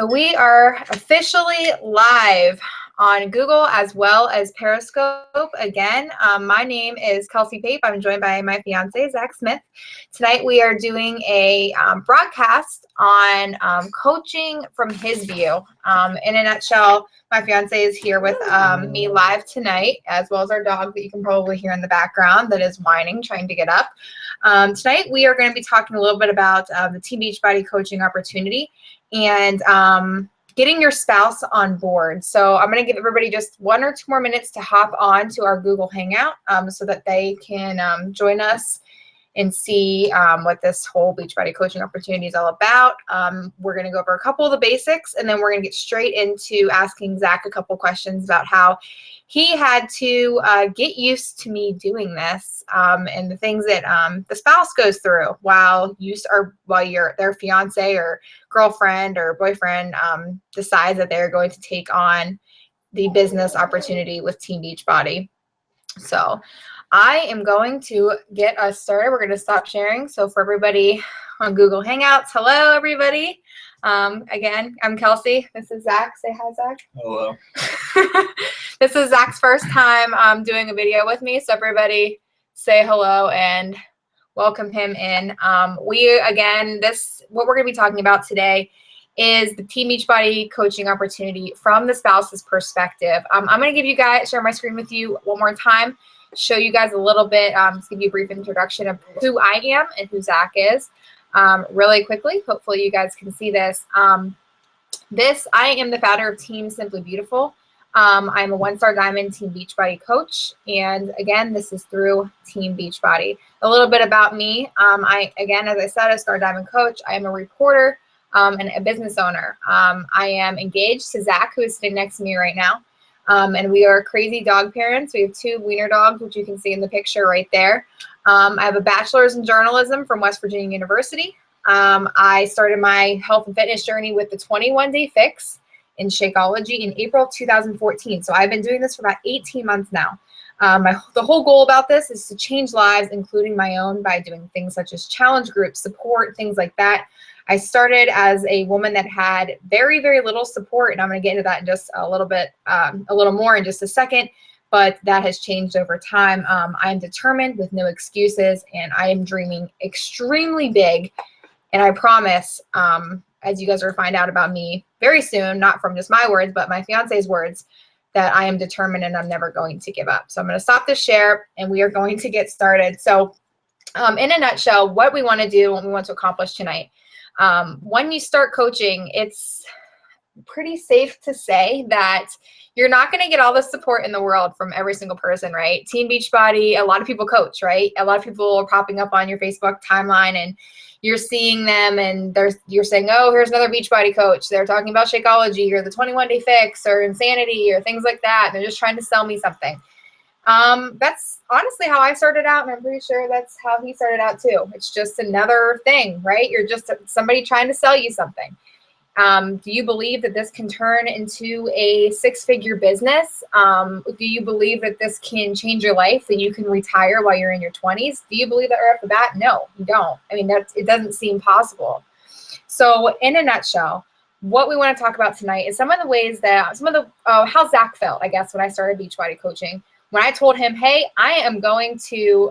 We are officially live on Google as well as Periscope. Again, my name is Kelsey Pape. I'm joined by my fiance, Zach Smith. Tonight we are doing a broadcast on coaching from his view. In a nutshell, my fiance is here with me live tonight, as well as our dog that you can probably hear in the background that is whining, trying to get up. Tonight we are going to be talking a little bit about the Team Beachbody coaching opportunity and getting your spouse on board. So I'm going to give everybody just 1 or 2 more minutes to hop on to our Google Hangout so that they can join us and see what this whole Beachbody coaching opportunity is all about. We're going to go over a couple of the basics, and then we're going to get straight into asking Zach a couple questions about how he had to get used to me doing this and the things that the spouse goes through while their fiance or girlfriend or boyfriend decides that they're going to take on the business opportunity with Team Beachbody. So I am going to get us started. We're going to stop sharing. So for everybody on Google Hangouts, hello, everybody. Again, I'm Kelsey. This is Zach. Say hi, Zach. Hello. This is Zach's first time doing a video with me. So everybody say hello and welcome him in. What we're going to be talking about today is the Team Beachbody coaching opportunity from the spouse's perspective. I'm going to share my screen with you one more time, show you guys a little bit, just give you a brief introduction of who I am and who Zach is really quickly. Hopefully you guys can see this. I am the founder of Team Simply Beautiful. I'm a 1-star diamond Team Beachbody coach. And again, this is through Team Beachbody. A little bit about me. As I said, a star diamond coach. I am a reporter and a business owner. I am engaged to Zach, who is sitting next to me right now. And we are crazy dog parents. We have 2 wiener dogs, which you can see in the picture right there. I have a bachelor's in journalism from West Virginia University. I started my health and fitness journey with the 21-day fix in Shakeology in April of 2014. So I've been doing this for about 18 months now. The whole goal about this is to change lives, including my own, by doing things such as challenge groups, support, things like that. I started as a woman that had very, very little support, and I'm going to get into that in just a little more in just a second, but that has changed over time. I'm determined with no excuses, and I am dreaming extremely big, and I promise, as you guys are going to find out about me very soon, not from just my words, but my fiance's words, that I am determined and I'm never going to give up. So I'm going to stop this share, and we are going to get started. So in a nutshell, what we want to do, what we want to accomplish tonight, when you start coaching, it's pretty safe to say that you're not going to get all the support in the world from every single person, right? Team Beachbody, a lot of people coach, right? A lot of people are popping up on your Facebook timeline, and you're seeing them, and you're saying, oh, here's another Beachbody coach. They're talking about Shakeology or the 21-day fix or insanity or things like that. They're just trying to sell me something. That's honestly how I started out, and I'm pretty sure that's how he started out too. It's just another thing, right? You're just somebody trying to sell you something. Do you believe that this can turn into a 6-figure business? Do you believe that this can change your life, that you can retire while you're in your 20s? Do you believe that right off the bat? No, you don't. I mean, it doesn't seem possible. So in a nutshell, what we want to talk about tonight is some of the ways that, how Zach felt, I guess, when I started Beachbody coaching. When I told him, hey, I am going to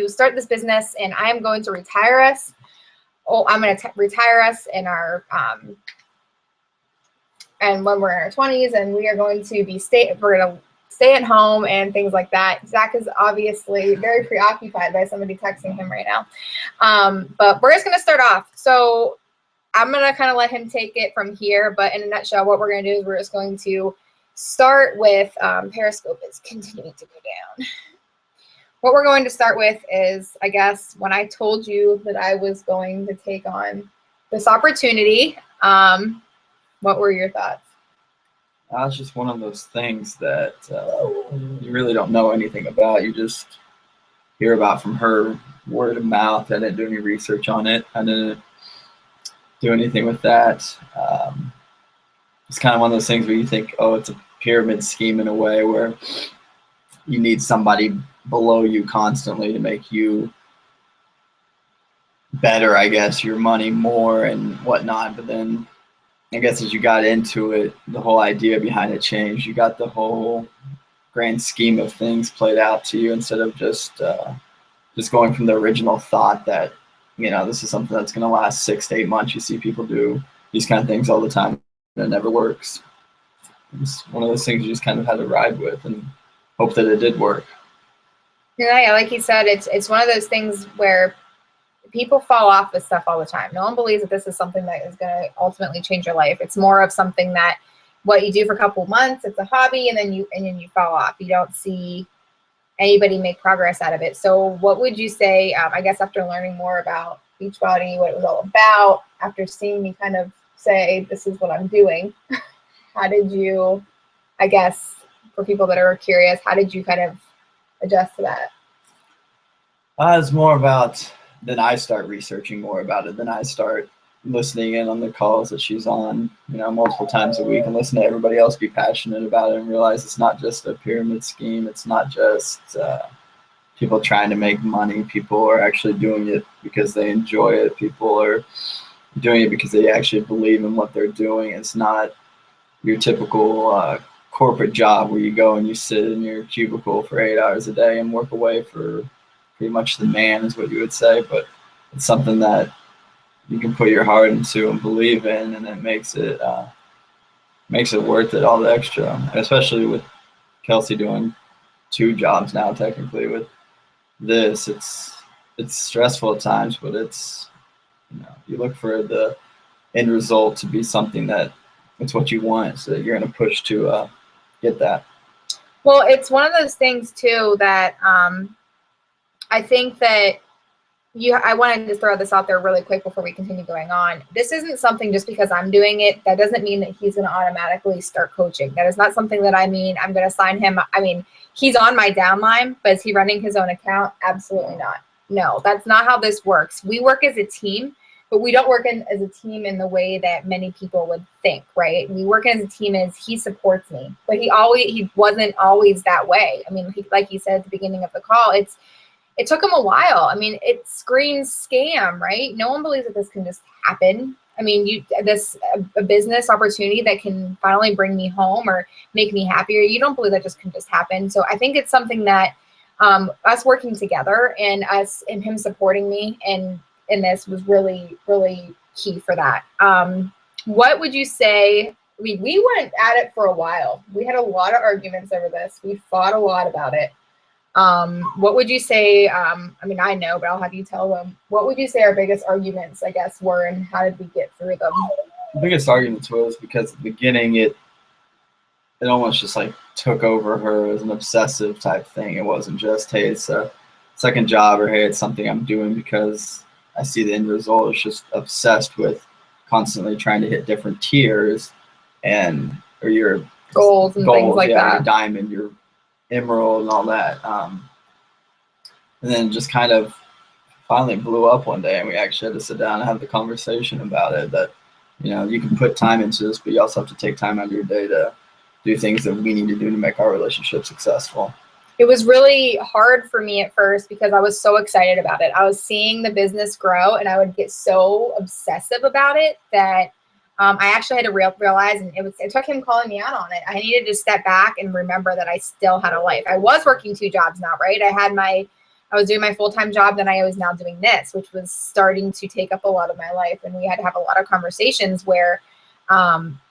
start this business, and I am going to retire us. Oh, I'm going to retire us in our, and when we're in our 20s, and we are going to we're going to stay at home and things like that. Zach is obviously very preoccupied by somebody texting him right now. But we're just going to start off. So I'm going to kind of let him take it from here. But in a nutshell, what we're going to do is we're just going to start with Periscope is continuing to go down. What we're going to start with is, I guess, when I told you that I was going to take on this opportunity, what were your thoughts? It's just one of those things that you really don't know anything about. You just hear about from her word of mouth. I didn't do any research on it. I didn't do anything with that. It's kind of one of those things where you think, oh, it's a pyramid scheme in a way where you need somebody below you constantly to make you better, I guess, your money more and whatnot. But then I guess as you got into it, the whole idea behind it changed. You got the whole grand scheme of things played out to you instead of just going from the original thought that, this is something that's going to last 6 to 8 months. You see people do these kind of things all the time, and it never works. It's one of those things you just kind of had to ride with and hope that it did work. Yeah, like you said, it's one of those things where people fall off with stuff all the time. No one believes that this is something that is going to ultimately change your life. It's more of something that what you do for a couple of months, it's a hobby, and then you fall off. You don't see anybody make progress out of it. So what would you say, I guess after learning more about Beachbody, what it was all about, after seeing me kind of say, this is what I'm doing, how did you, I guess, for people that are curious, how did you kind of adjust to that? It's more about, then I start researching more about it. Then I start listening in on the calls that she's on, multiple times a week, and listen to everybody else be passionate about it and realize it's not just a pyramid scheme. It's not just people trying to make money. People are actually doing it because they enjoy it. People are doing it because they actually believe in what they're doing. It's not your typical corporate job where you go and you sit in your cubicle for 8 hours a day and work away for pretty much the man, is what you would say. But it's something that you can put your heart into and believe in, and it makes it worth it, all the extra. And especially with Kelsey doing 2 jobs now, technically with this, it's stressful at times, but it's, you look for the end result to be something that it's what you want, so that you're going to push to get that. Well, it's one of those things too that I think that I wanted to throw this out there really quick before we continue going on. This isn't something just because I'm doing it. That doesn't mean that he's going to automatically start coaching. That is not something that I'm going to sign him. He's on my downline, but is he running his own account? Absolutely not. No, that's not how this works. We work as a team, but we don't work as a team in the way that many people would think, right? We work as a team as he supports me, but he wasn't always that way. Like he said at the beginning of the call, it took him a while. It screams scam, right? No one believes that this can just happen. A business opportunity that can finally bring me home or make me happier. You don't believe that just can just happen. So I think it's something that us working together and him supporting me and in this was really, really key for that. What would you say? We went at it for a while. We had a lot of arguments over this. We fought a lot about it. What would you say, I know, but I'll have you tell them, what would you say our biggest arguments, I guess, were, and how did we get through them? The biggest arguments was because at the beginning, it almost just like took over her as an obsessive type thing. It wasn't just, hey, it's a second job, or hey, it's something I'm doing because I see the end result. It's just obsessed with constantly trying to hit different tiers or your goals and things like that. Your diamond, your emerald and all that, and then just kind of finally blew up one day, and we actually had to sit down and have the conversation about it, that you can put time into this, but you also have to take time out of your day to do things that we need to do to make our relationship successful. It was really hard for me at first because I was so excited about it. I was seeing the business grow, and I would get so obsessive about it that I actually had to realize, and it took him calling me out on it. I needed to step back and remember that I still had a life. I was working 2 jobs now, right? I was doing my full-time job, then I was now doing this, which was starting to take up a lot of my life. And we had to have a lot of conversations where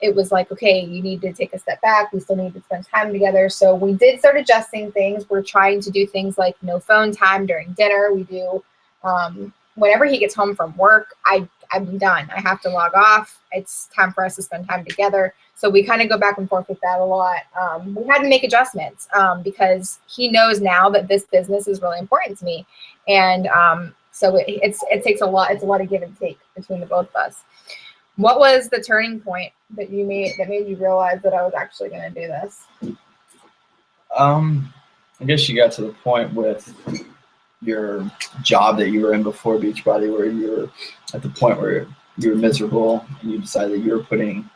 it was like, okay, you need to take a step back. We still need to spend time together. So we did start adjusting things. We're trying to do things like no phone time during dinner. We do, whenever he gets home from work, I'm done. I have to log off. It's time for us to spend time together. So we kind of go back and forth with that a lot. We had to make adjustments because he knows now that this business is really important to me. And so it takes a lot. It's a lot of give and take between the both of us. What was the turning point that made you realize that I was actually going to do this? I guess you got to the point with your job that you were in before Beachbody, where you were at the point where you were miserable, and you decided that you were putting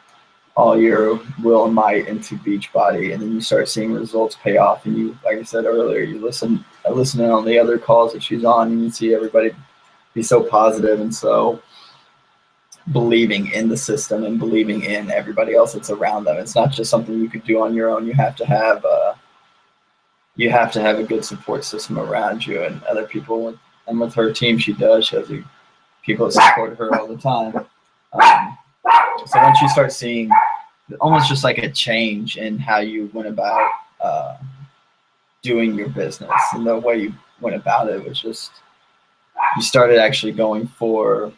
all your will and might into Beachbody, and then you start seeing results pay off. And you, like I said earlier, I listen in on the other calls that she's on, and you see everybody be so positive and so believing in the system and believing in everybody else that's around them. It's not just something you could do on your own. You have to have a good support system around you and other people. And with her team, she has people that support her all the time. So once you start seeing almost just like a change in how you went about doing your business and the way you went about it was just, you started actually going for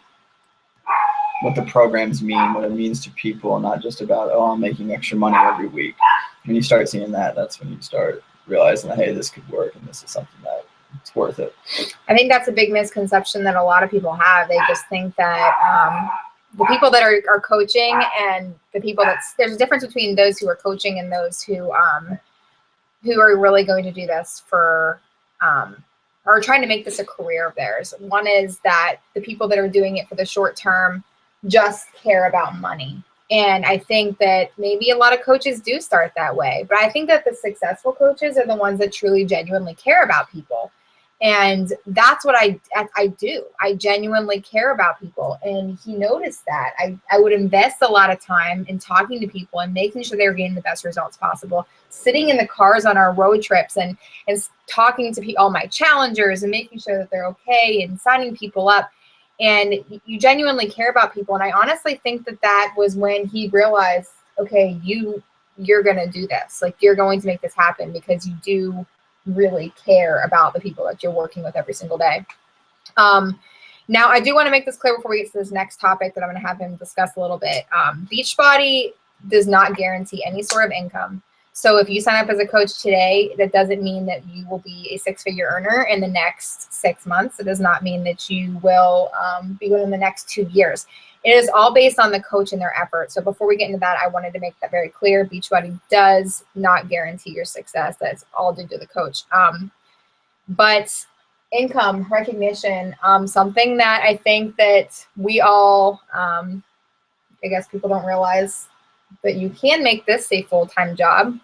what the programs mean, what it means to people, not just about, oh, I'm making extra money every week. When you start seeing that, that's when you start realizing that, hey, this could work and this is something that it's worth it. I think that's a big misconception that a lot of people have. They just think that the people that are coaching and the people there's a difference between those who are coaching and those who are really going to do this for or trying to make this a career of theirs. One is that the people that are doing it for the short term just care about money. And I think that maybe a lot of coaches do start that way, but I think that the successful coaches are the ones that truly genuinely care about people. And that's what I do. I genuinely care about people. And he noticed that. I would invest a lot of time in talking to people and making sure they were getting the best results possible, sitting in the cars on our road trips and talking to all my challengers and making sure that they're okay and signing people up. And you genuinely care about people. And I honestly think that was when he realized, okay, you're going to do this. Like, you're going to make this happen because you do really care about the people that you're working with every single day. Now, I do want to make this clear before we get to this next topic that I'm going to have him discuss a little bit. Beachbody does not guarantee any sort of income. So if you sign up as a coach today, that doesn't mean that you will be a six-figure earner in the next 6 months. It does not mean that you will be within the next 2 years. It is all based on the coach and their effort. So before we get into that, I wanted to make that very clear. Beachbody does not guarantee your success. That's all due to the coach. But income, recognition, something that I think that we all, I guess people don't realize that you can make this a full-time job.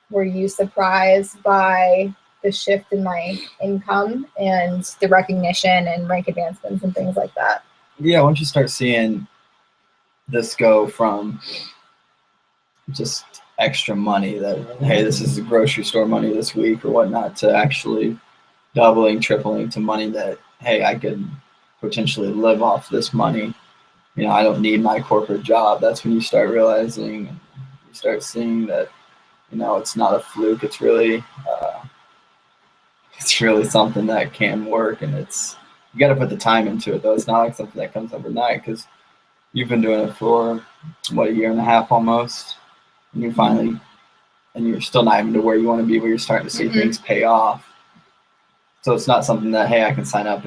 Were you surprised by the shift in my income and the recognition and rank advancements and things like that? Yeah, once you start seeing this go from just extra money that, hey, this is the grocery store money this week or whatnot, to actually doubling, tripling to money that, hey, I could potentially live off this money. You know, I don't need my corporate job. That's when you start realizing, you start seeing that, you know, it's not a fluke. It's really something that can work, and you got to put the time into it, though. It's not like something that comes overnight, because you've been doing it for what, 1.5 years almost, and you're still not even to where you want to be, where you're starting to see things pay off. So it's not something that, hey, I can sign up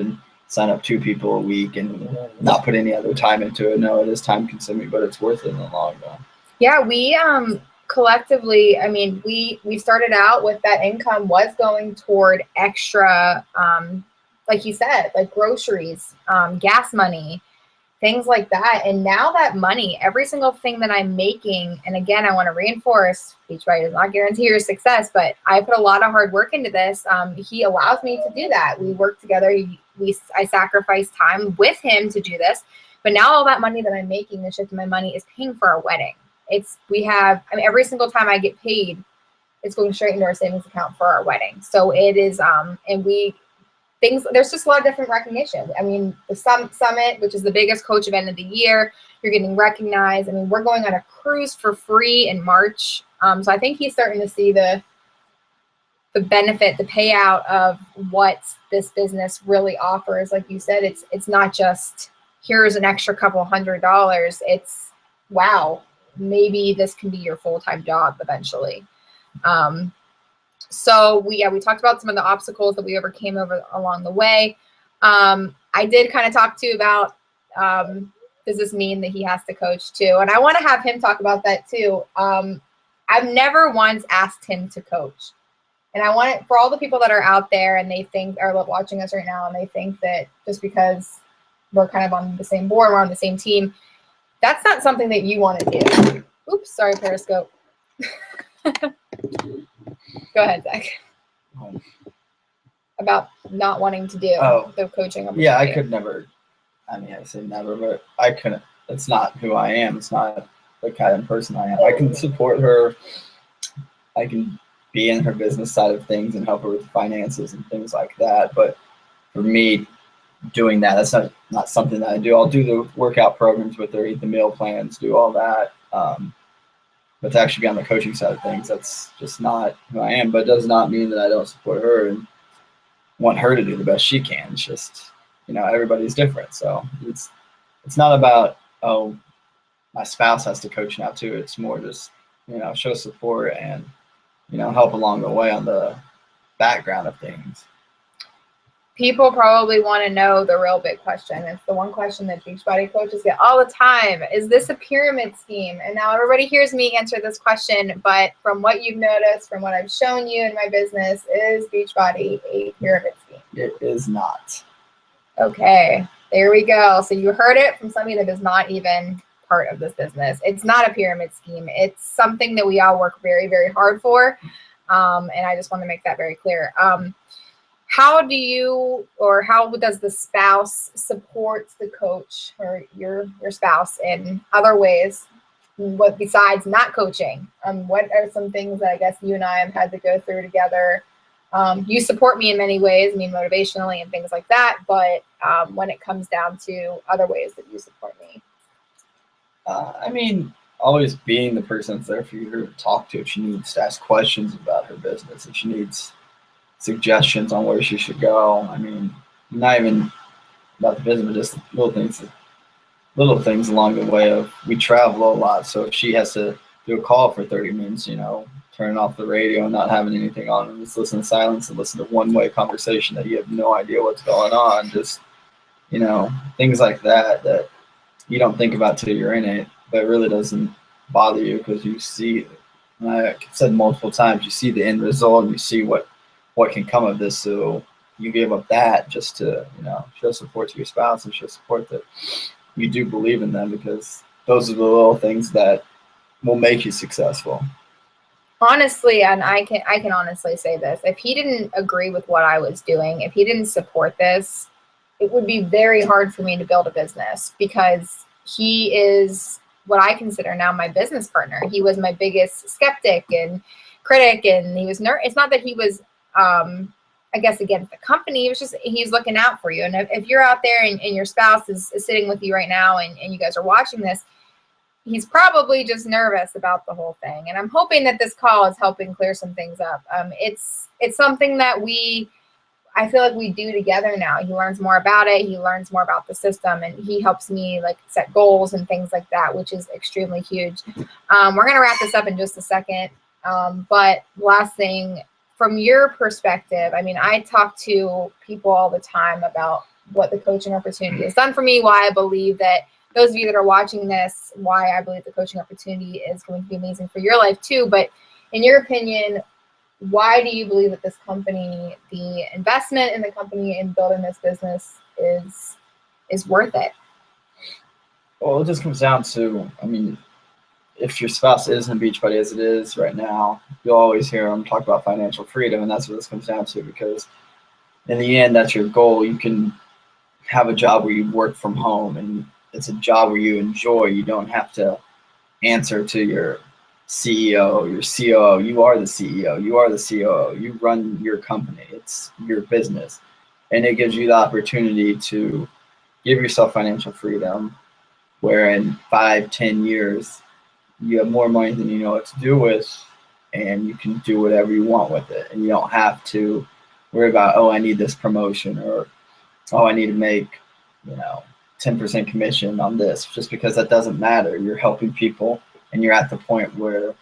2 people a week and not put any other time into it. No, it is time consuming, but it's worth it in the long run. Yeah, we collectively, I mean, we started out with that income was going toward extra, like you said, like groceries, gas money, things like that. And now that money, every single thing that I'm making, and again, I want to reinforce, Beachbody does not guarantee your success, but I put a lot of hard work into this. He allows me to do that. We work together. I sacrifice time with him to do this. But now all that money that I'm making, the shift in my money, is paying for our wedding. Every single time I get paid, it's going straight into our savings account for our wedding. So it is, there's just a lot of different recognition. I mean, the Summit, which is the biggest coach event of the year, you're getting recognized. I mean, we're going on a cruise for free in March. So I think he's starting to see the benefit, the payout of what this business really offers. Like you said, it's not just, here's an extra couple $100. It's, wow, maybe this can be your full-time job eventually. So we talked about some of the obstacles that we overcame along the way. I did kind of talk to you about, does this mean that he has to coach too? And I want to have him talk about that too. I've never once asked him to coach. And I want it for all the people that are out there and they think, are watching us right now, and they think that just because we're kind of on the same board, we're on the same team, that's not something that you want to do. Oops, sorry, Periscope. Go ahead, Zach. About not wanting to do the coaching. Yeah, I could never I mean, I say never, but I couldn't. It's not who I am. It's not the kind of person I am. I can support her. I can be in her business side of things and help her with finances and things like that. But for me, doing that, that's not something that I do. I'll do the workout programs with her, eat the meal plans, do all that. But to actually be on the coaching side of things, that's just not who I am. But it does not mean that I don't support her and want her to do the best she can. It's just, everybody's different. So it's not about, oh, my spouse has to coach now too. It's more just, show support and, help along the way on the background of things. People probably want to know the real big question. It's the one question that Beachbody coaches get all the time. Is this a pyramid scheme? And now everybody hears me answer this question, but from what you've noticed, from what I've shown you in my business, is Beachbody a pyramid scheme? It is not. Okay, there we go. So you heard it from somebody that is not even part of this business. It's not a pyramid scheme. It's something that we all work very, very hard for. And I just want to make that very clear. How does the spouse support the coach or your spouse in other ways? What besides not coaching? What are some things that I guess you and I have had to go through together? You support me in many ways, motivationally and things like that. But when it comes down to other ways that you support me. Always being the person that's there for you to talk to if she needs to ask questions about her business, if she needs suggestions on where she should go. Not even about the business, but just little things along the way of, we travel a lot. So if she has to do a call for 30 minutes, turning off the radio and not having anything on and just listen in silence and listen to one-way conversation that you have no idea what's going on. Just, things like that you don't think about till you're in it, but it really doesn't bother you because you see, and I said multiple times, you see the end result and you see what can come of this. So you give up that just to, show support to your spouse and show support that you do believe in them, because those are the little things that will make you successful. Honestly, and I can honestly say this, if he didn't agree with what I was doing, if he didn't support this, it would be very hard for me to build a business, because he is what I consider now my business partner. He was my biggest skeptic and critic, and he was it's not that he was I guess against the company. It was just, he's looking out for you. And if you're out there and your spouse is sitting with you right now and you guys are watching this, he's probably just nervous about the whole thing. And I'm hoping that this call is helping clear some things up. It's something that I feel like we do together now. He learns more about it. He learns more about the system, and he helps me like set goals and things like that, which is extremely huge. We're going to wrap this up in just a second. But last thing, from your perspective, I talk to people all the time about what the coaching opportunity has done for me, why I believe that those of you that are watching this, why I believe the coaching opportunity is going to be amazing for your life too. But in your opinion, why do you believe that this company, the investment in the company in building this business is worth it? Well, it just comes down to, if your spouse isn't Beachbody as it is right now, you'll always hear them talk about financial freedom, and that's what this comes down to, because in the end, that's your goal. You can have a job where you work from home, and it's a job where you enjoy. You don't have to answer to your CEO, your COO. You are the CEO. You are the COO. You run your company. It's your business, and it gives you the opportunity to give yourself financial freedom, where in 5-10 years, you have more money than you know what to do with, and you can do whatever you want with it. And you don't have to worry about, oh, I need this promotion, or, oh, I need to make, 10% commission on this, just because that doesn't matter. You're helping people, and you're at the point where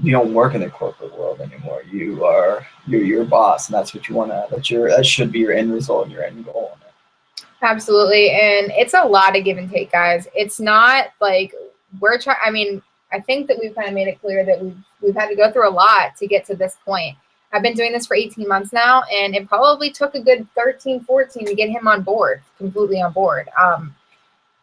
you don't work in the corporate world anymore. You're your boss, and that's what you want to, that should be your end result and your end goal in it. Absolutely. And it's a lot of give and take, guys. It's not like we're trying. I think that we've kind of made it clear that we've had to go through a lot to get to this point. I've been doing this for 18 months now, and it probably took a good 13, 14 to get him on board, completely on board.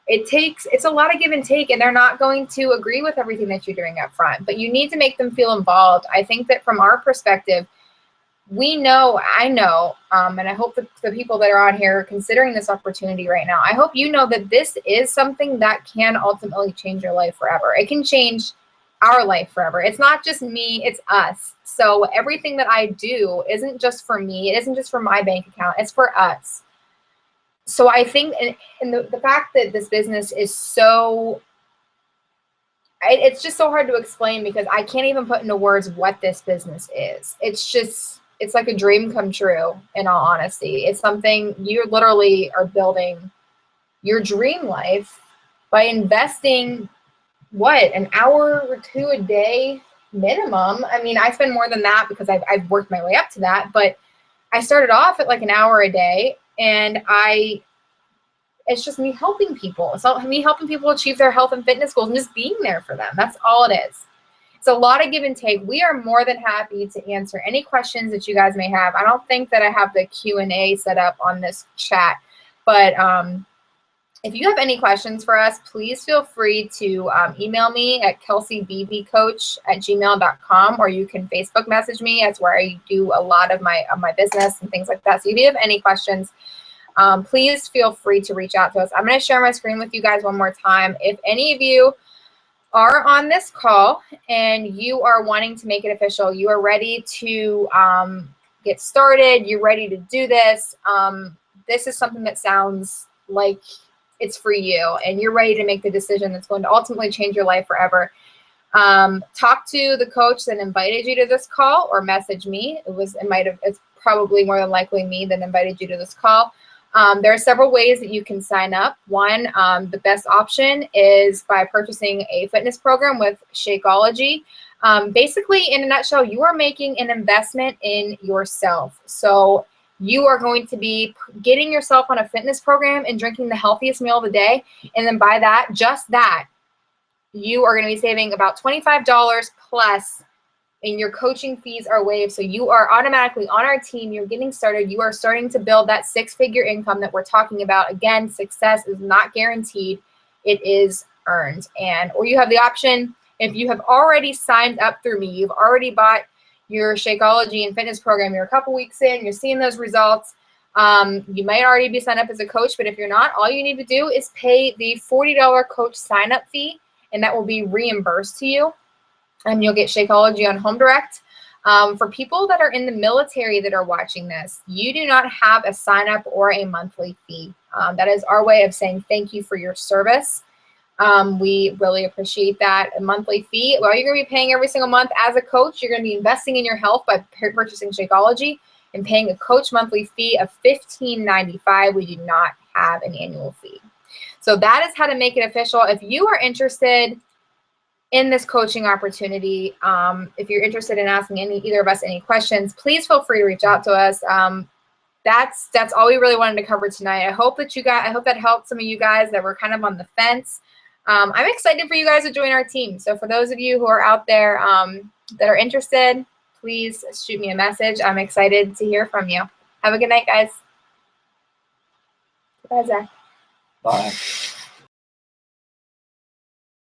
It's a lot of give and take, and they're not going to agree with everything that you're doing up front, but you need to make them feel involved. I think that from our perspective, we know, I know, and I hope that the people that are on here are considering this opportunity right now, I hope you know that this is something that can ultimately change your life forever. It can change our life forever. It's not just me, it's us. So everything that I do isn't just for me. It isn't just for my bank account. It's for us. So I think, and the fact that this business is so, it's just so hard to explain because I can't even put into words what this business is. It's just, it's like a dream come true, in all honesty. It's something you literally are building your dream life by investing, what, an hour or two a day minimum. I mean, I spend more than that because I've worked my way up to that, but I started off at like an hour a day, and it's just me helping people. It's all me helping people achieve their health and fitness goals and just being there for them. That's all it is. It's a lot of give and take. We are more than happy to answer any questions that you guys may have. I don't think that I have the Q&A set up on this chat, but if you have any questions for us, please feel free to email me at kelseybbcoach@gmail.com, or you can Facebook message me. That's where I do a lot of my business and things like that. So if you have any questions, please feel free to reach out to us. I'm going to share my screen with you guys one more time. If any of you are on this call and you are wanting to make it official, you are ready to get started, you're ready to do this, this is something that sounds like it's for you, and you're ready to make the decision that's going to ultimately change your life forever, talk to the coach that invited you to this call, or message me. It's probably more than likely me that invited you to this call. There are several ways that you can sign up. One, the best option is by purchasing a fitness program with Shakeology. Basically, in a nutshell, you are making an investment in yourself. So you are going to be getting yourself on a fitness program and drinking the healthiest meal of the day. And then by that, just that, you are going to be saving about $25 plus, and your coaching fees are waived. So you are automatically on our team. You're getting started. You are starting to build that six-figure income that we're talking about. Again, success is not guaranteed. It is earned. Or you have the option, if you have already signed up through me, you've already bought your Shakeology and fitness program, you're a couple weeks in, you're seeing those results. You might already be signed up as a coach, but if you're not, all you need to do is pay the $40 coach sign-up fee, and that will be reimbursed to you. And you'll get Shakeology on Home Direct. For people that are in the military that are watching this, you do not have a sign-up or a monthly fee. That is our way of saying thank you for your service. We really appreciate that. A monthly fee, well, you're going to be paying every single month as a coach. You're going to be investing in your health by purchasing Shakeology and paying a coach monthly fee of $15.95. We do not have an annual fee. So that is how to make it official. If you are interested in this coaching opportunity, if you're interested in asking either of us any questions, please feel free to reach out to us. That's all we really wanted to cover tonight. I hope that helped some of you guys that were kind of on the fence. I'm excited for you guys to join our team. So for those of you who are out there that are interested, please shoot me a message. I'm excited to hear from you. Have a good night, guys. Bye, Zach. Bye.